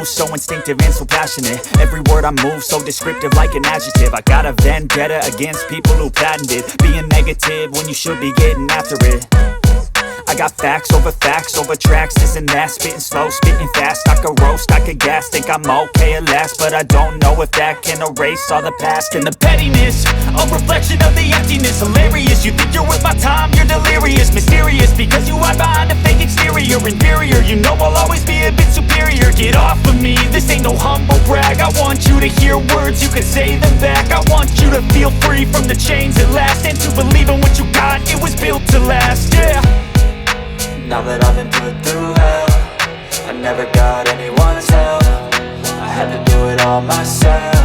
So instinctive and so passionate. Every word I move so descriptive like an adjective. I got a vendetta against people who patented being negative when you should be getting after it. I got facts over tracks, this and that. Spitting slow, spitting fast. I could roast, I could gas. Think I'm okay at last, but I don't know if that can erase all the past. And the pettiness, a reflection of the emptiness. Hilarious, you think you're worth my time, you're delirious. Mysterious, because you hide behind a fake exterior. Inferior, you know I'll always be a bit superior. Get off of me, this ain't no humble brag. I want you to hear words, you can say them back. I want you to feel free from the chains at last, and to believe in what you got, it was built to last, yeah. Now that I've been put through hell, I never got anyone's help. I had to do it all myself.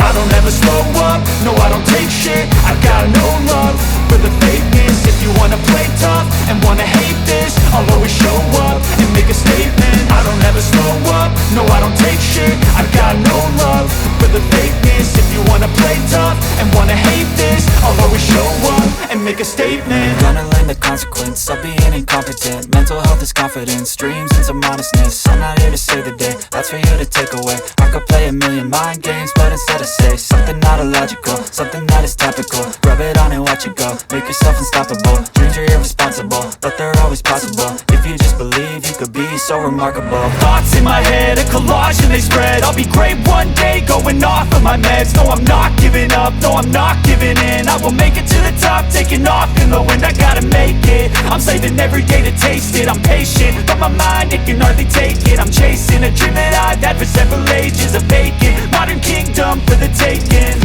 I don't ever slow up, no I don't take shit. I got no love for the fakeness. If you wanna play tough and wanna hate this, I'll always show up and make a statement. I don't ever slow up, no I don't take shit. I got no love for the fakeness. If you wanna play tough and wanna hate this, I'll always show up and make a statement. Gonna learn the consequence of being incompetent. Mental health is confidence, dreams and some modestness. I'm not here to save the day, that's for you to take away. I could play a million mind games, but instead I say something not illogical, something that is topical. Rub it on and watch it go, make yourself unstoppable. Dreams are irresponsible, but they're always possible. If you just believe, you could be so remarkable. Thoughts in my head, a collage and they spread. I'll be great one day, going off of my meds. No, I'm not giving up, no, I'm not giving in. I will make it to the top, taking off in the wind. I gotta make it, I'm saving every day to taste it. I'm patient, but my mind, it can hardly take it. I'm chasing a dream that I've had for several ages. A vacant, modern kingdom for the taking.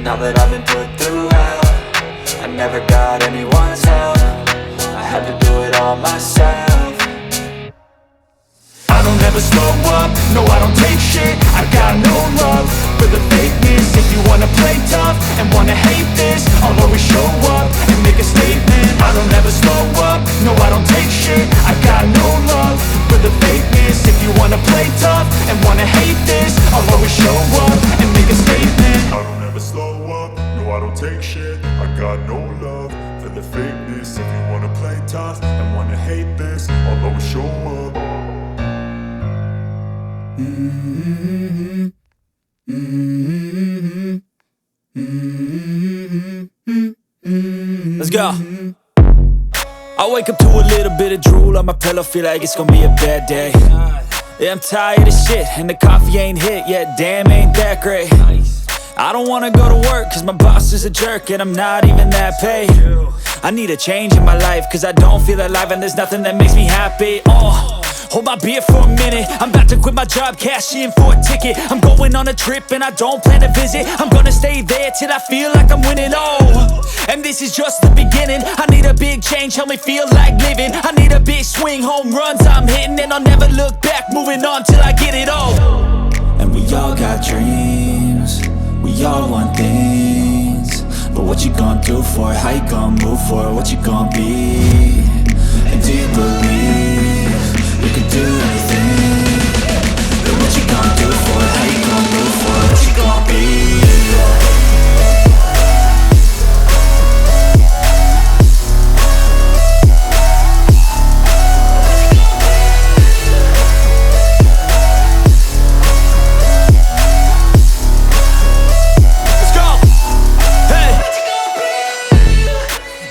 Now that I've been put through hell, I never got anyone's help. I had to do it all myself. I don't ever slow up, no I don't take shit. I got no love for the Let's go. I wake up to a little bit of drool on my pillow, feel like it's gonna be a bad day. Yeah, I'm tired of shit, and the coffee ain't hit yet, damn, ain't that great. I don't wanna go to work, cause my boss is a jerk, and I'm not even that paid. I need a change in my life, cause I don't feel alive, and there's nothing that makes me happy. Hold my beer for a minute, I'm about to quit my job, cash in for a ticket. I'm going on a trip and I don't plan to visit. I'm gonna stay there till I feel like I'm winning, and this is just the beginning. I need a big change, help me feel like living. I need a big swing, home runs I'm hitting, and I'll never look back, moving on till I get it all. And we all got dreams, we all want things, but what you gonna do for it? How you gonna move for it? What you gonna be? And do you believe you can do anything? But what you gonna do for it? How you gonna move for it? What you gonna be?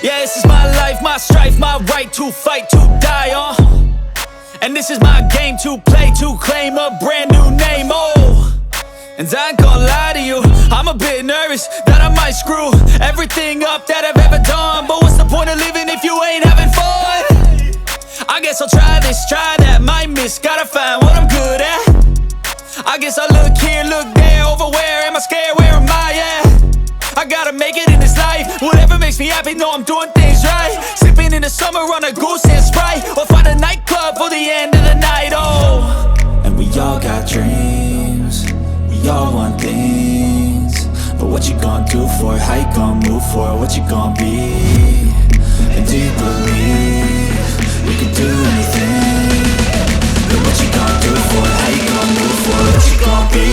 Yeah, this is my life, my strife, my right to fight, to die on. And this is my game to play, to claim a brand new name, And I ain't gonna lie to you, I'm a bit nervous that I might screw everything up that I've ever done. But what's the point of living if you ain't having fun? I guess I'll try this, try that, might miss, gotta find what I'm good at. I guess I look here, look there, over where am I scared, where am I at? I gotta make it in this life, whatever makes me happy, know I'm doing things right. Sipping in the summer on a goose and Sprite, or find a nightclub for the end of the night, And we all got dreams, we all want things, but what you gonna do for it? How you gonna move for it? What you gonna be? And do you believe you can do anything? But what you gonna do for it? How you gonna move for it? What you gonna be?